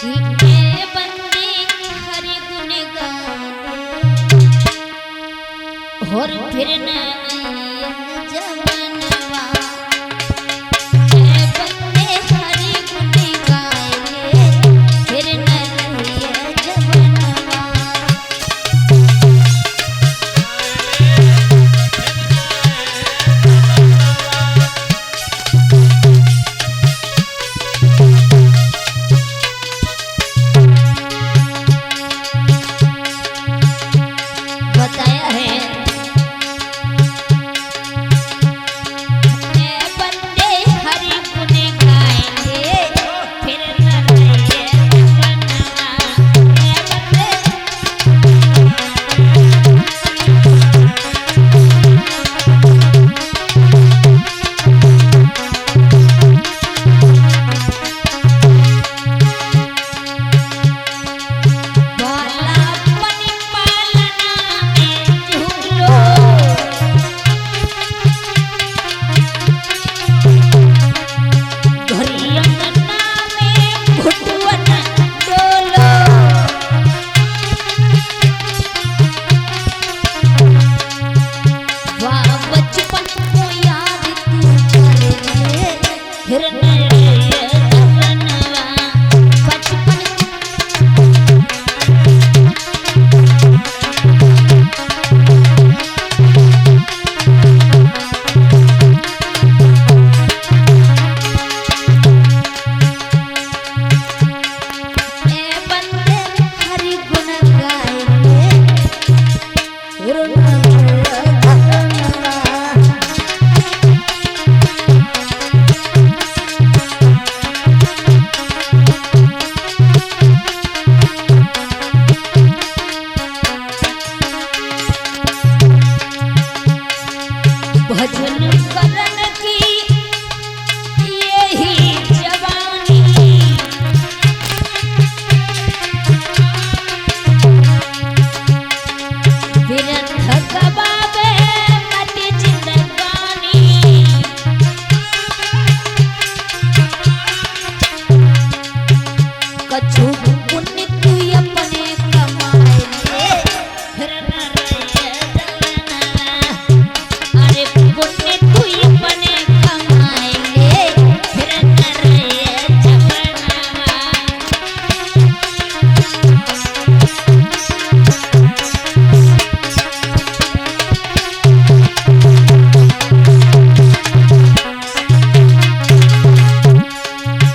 कि ए बंदे हरि गुण गाए और फिर न जवनवा ए बंदे हरि गुण गाए फिर न जवनवा बताया है बंदे हरि गुण गाएंगे फिर न रहे जवनवा बंदे बाला पनी पालना में झूलो घरियंगना में घुटवन डोलो वाह बचपन को याद तू करे फिर न रहे जवनवा बचपन ए बंदे हरि गुण गाएंगे फिर न रहे जवनवा भजन करन की यही जवानी विरथ गवावे मत जिंदगानी कछु पुण्य तू अपने कमाए ले फिर न रहे जवनवा अरे पुण्य तू अपने कमाएंगे फिर न रहे जवनवा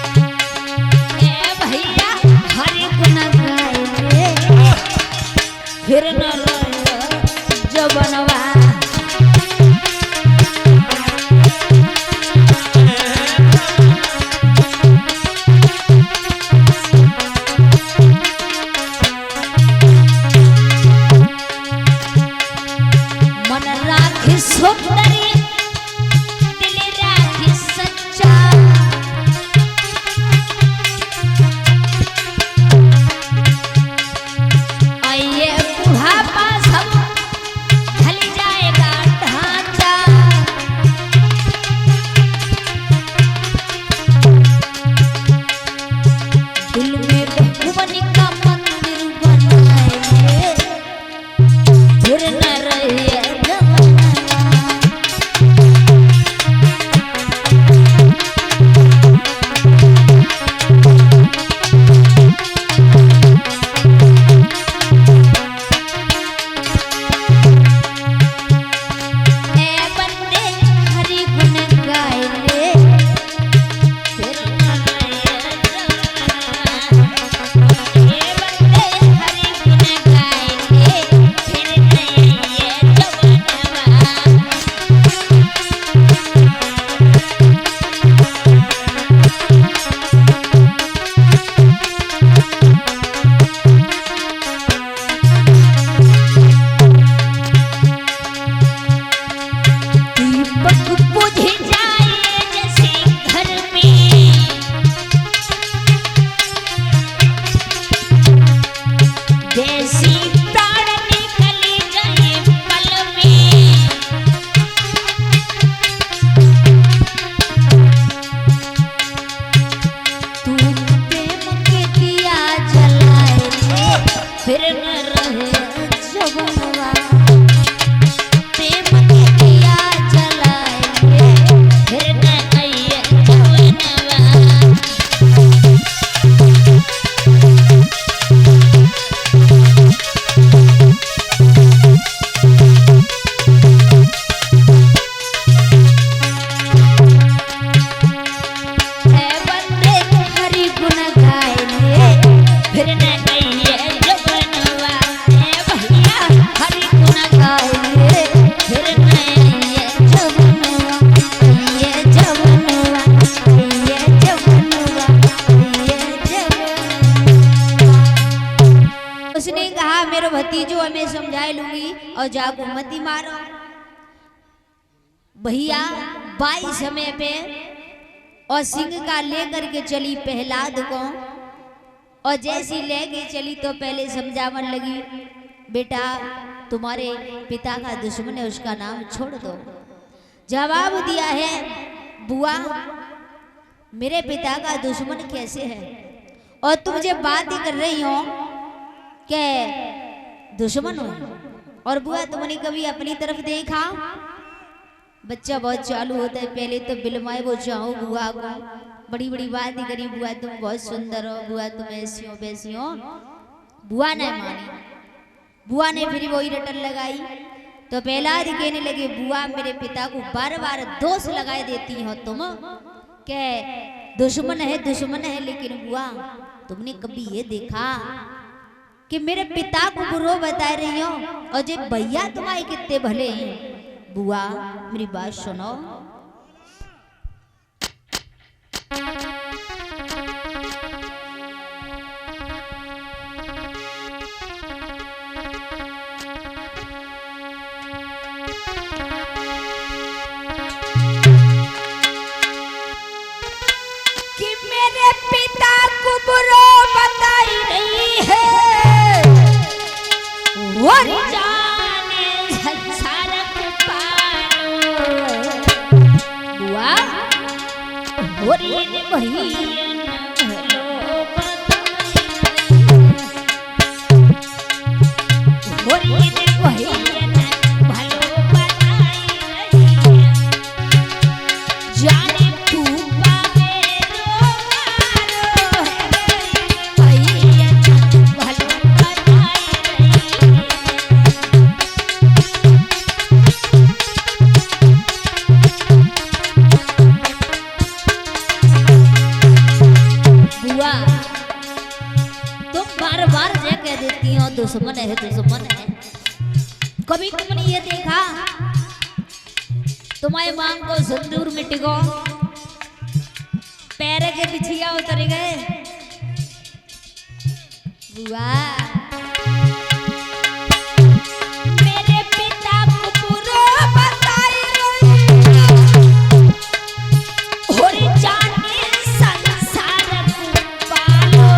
ए भैया हरि गुण गाएंगे फिर न रहे जवनवा मन राखी सुंदरी दिल राखी सच्चा आइए बुढ़ापा फिर न रहे जवनवा प्रेम के दिया जलाएंगे फिर न आइए जवनवा। उसने कहा मेरे भतीजो हमें समझाए लूंगी और जागो मती मारो। भैया बाई समय पे और सिंह का लेकर के चली प्रहलाद को और जैसी लेके चली तो पहले समझावन लगी बेटा तुम्हारे पिता का दुश्मन है उसका नाम छोड़ दो। जवाब दिया है बुआ मेरे पिता का दुश्मन कैसे है और तुम जो बात ही कर रही हो के दुश्मन हो और बुआ तुमने कभी अपनी तरफ देखा। बच्चा बहुत चालू होता है पहले तो बिलमाए वो चाहो बुआ को बड़ी बड़ी बात ही करी बुआ तुम बहुत सुंदर हो बुआ तुम ऐसी हो वैसी हो। बुआ ने मानी बुआ ने फिर वही रटन लगाई तो प्रहलाद कहने लगे बुआ मेरे पिता को बार बार दोष लगाए देती हो तुम के दुश्मन है लेकिन बुआ तुमने कभी ये देखा कि मेरे पिता को बुरो बता रही हो और जे भैया तुम्हारे कितने भले हैं। बुआ मेरी बात सुनो कि मेरे पिता को बुरो बताई रही है और जाने संसारक पारो बुआ और ये बहियन भलो बताई और ये बहियन भलो बताई जाने फूफा मेरो मारो बहियन भलो दुश्मन है कभी तुमने ये देखा तुम्हारे मांग को सिंदूर में टिको पैर के बिछिया उतर गए बुआ मेरे पिता को बुरो बताई और जाने संसार को पालो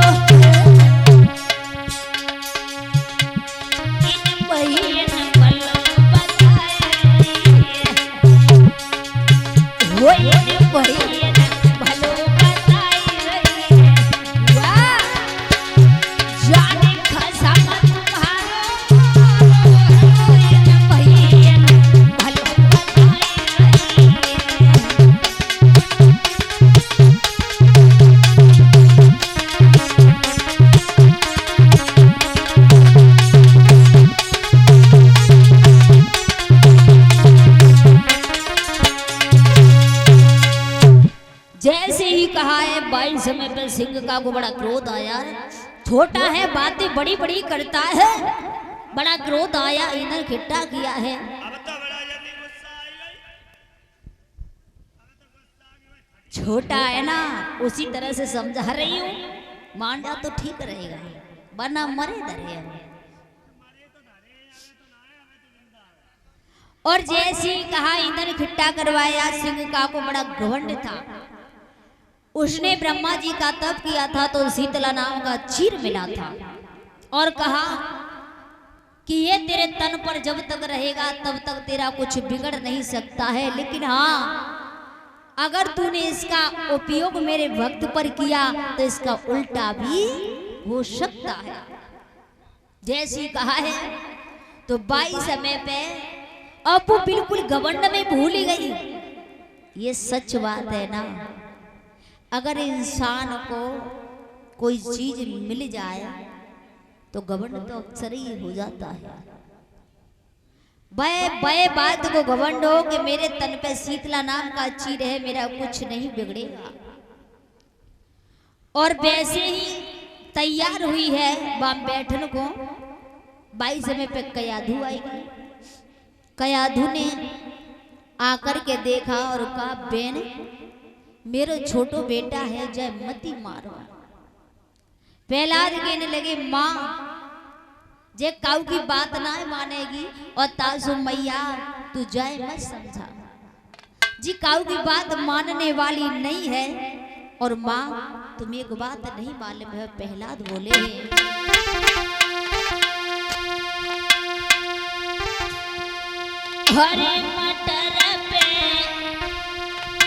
समय पर सिंह का को बड़ा क्रोध आया। छोटा है बातें बड़ी बड़ी करता है बड़ा क्रोध आया इधर खिट्टा किया है। छोटा है ना उसी तरह से समझा रही हूँ मान जा तो ठीक रहेगा वरना मरे धरे। और जैसे कहा इंद्र खिट्टा करवाया सिंह का को बड़ा घमंड था। उसने ब्रह्मा जी का तप किया था तो शीतला नाम का चीर मिला था और कहा कि ये तेरे तन पर जब तक रहेगा तब तक तेरा कुछ बिगड़ नहीं सकता है, लेकिन हाँ अगर तूने इसका उपयोग मेरे भक्त पर किया तो इसका उल्टा भी हो सकता है। जैसी कहा है तो बाई समय पे अब वो बिल्कुल घमंड में भूल ही गई। ये सच बात है ना, अगर इंसान को कोई चीज मिल जाए तो घमंड तो अक्सर ही हो जाता है। बे बात को घमंड हो कि मेरे तन पे शीतला नाम का चीर है, मेरा कुछ नहीं बिगड़ेगा। और वैसे ही तैयार हुई है बाम बैठन को। बाई समय पे कयाधु आएगी। कयाधु ने आकर के देखा और कहा, बेन मेरो छोटो बेटा है, जय मती मारो। प्रहलाद कहने लगे, माँ जे काऊ की बात ना मानेगी और तासु मैया तू जाए मत समझा जी, काऊ की बात मानने वाली नहीं है। और माँ तुम्हें एक बात नहीं मालूम है, प्रहलाद बोले हरे मटर पे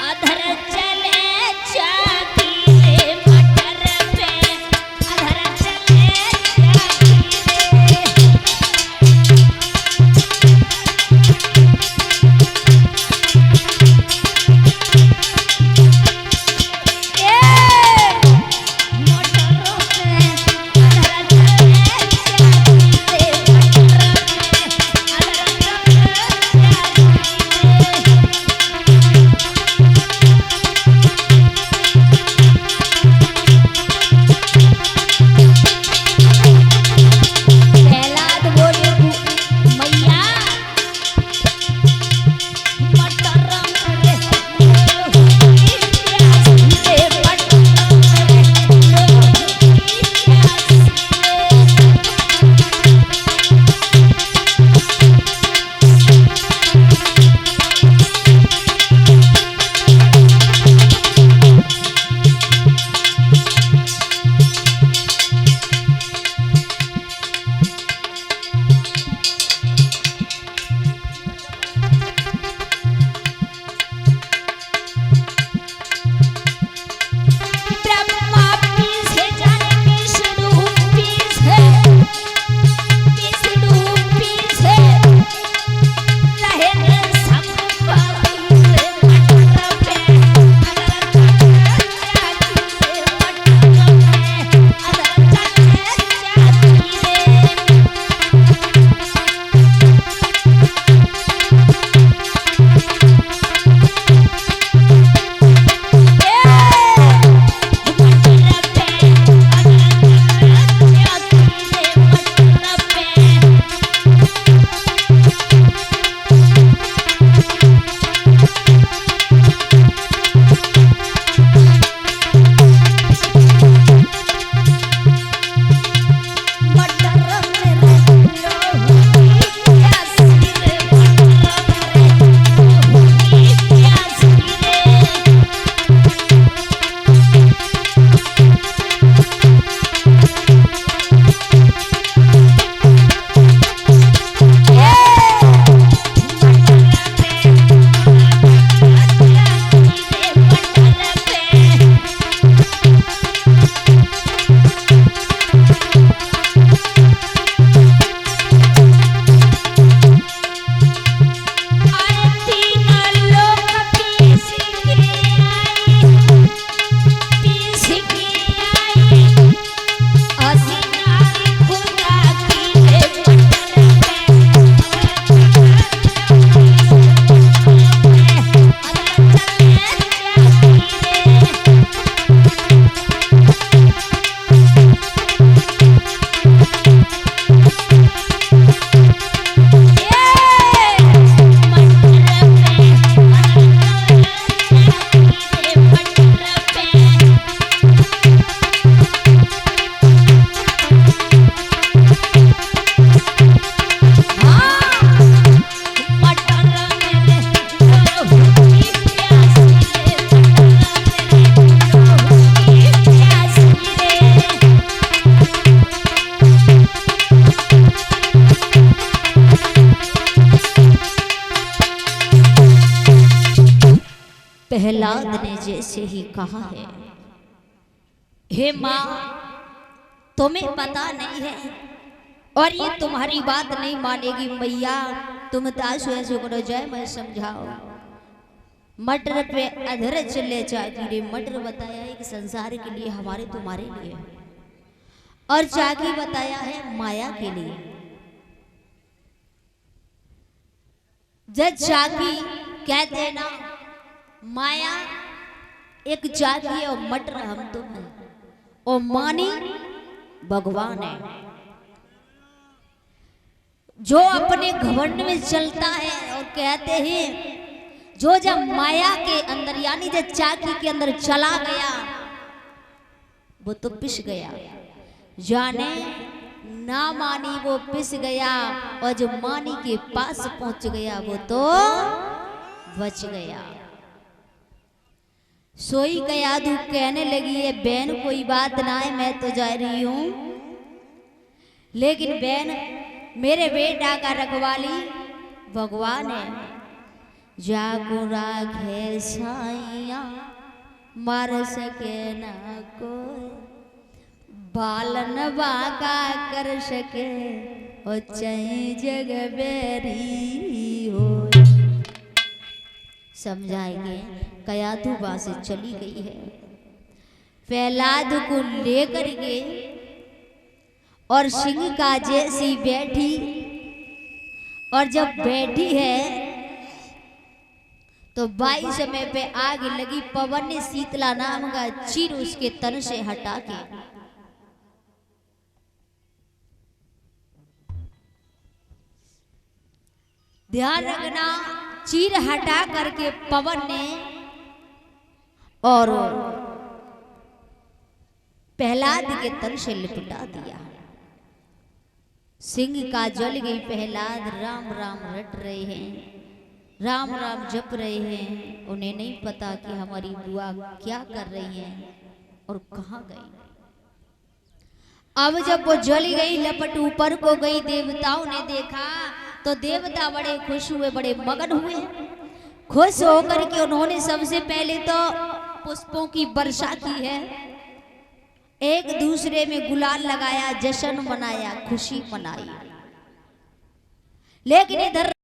अधर चले चाकी रे, मटर पे अधर चले प्रहलाद ने जैसे ही कहा है, हे माँ तुम्हें पता नहीं है और ये तुम्हारी बात नहीं मानेगी मैया, तुम ताशु ऐसे करो जय मैं समझाओ। मटर पे अधर चले चाकी रे, मटर बताया है कि संसार के लिए हमारे तुम्हारे लिए, और चाकी बताया है माया के लिए। जब चाकी कहते हैं ना माया एक चाकी है और मटर हम तुम हैं, और मानी भगवान है। जो अपने घमंड में चलता है और कहते हैं, जो जब माया के अंदर यानी जब चाकी के अंदर चला गया वो तो पिस गया, जाने ना मानी वो पिस गया, और जो मानी के पास पहुंच गया वो तो बच गया। सोई गया तू कहने लगी है बहन कोई बात ना है, मैं तो जा रही हूं, लेकिन बहन मेरे बेटा का रखवाली भगवान है। जागो राखे साइया मार सके ना कोई, बालन बाका कर सके और चाहे जग बेरी हो। समझाएंगे कयाधु वहां से चली गई है, प्रहलाद को लेकर के, और सिंह का जैसी बैठी, और जब बैठी है तो बाई समय पे आग लगी। पवन ने शीतला नाम का चीर उसके तन से हटा के ध्यान रखना, चीर हटा करके पवन ने और प्रहलाद के तन से लिपटा दिया। सिंह का जल गई, प्रहलाद राम राम रट रहे हैं, राम राम जप रहे हैं। उन्हें नहीं पता कि हमारी बुआ क्या कर रही हैं और कहां गई। अब जब वो जल गई, लपट ऊपर को गई, देवताओं ने देखा तो देवता बड़े खुश हुए, बड़े मगन हुए। खुश होकर के उन्होंने सबसे पहले तो पुष्पों की वर्षा की है, एक दूसरे में गुलाल लगाया, जश्न मनाया, खुशी मनाई। लेकिन इधर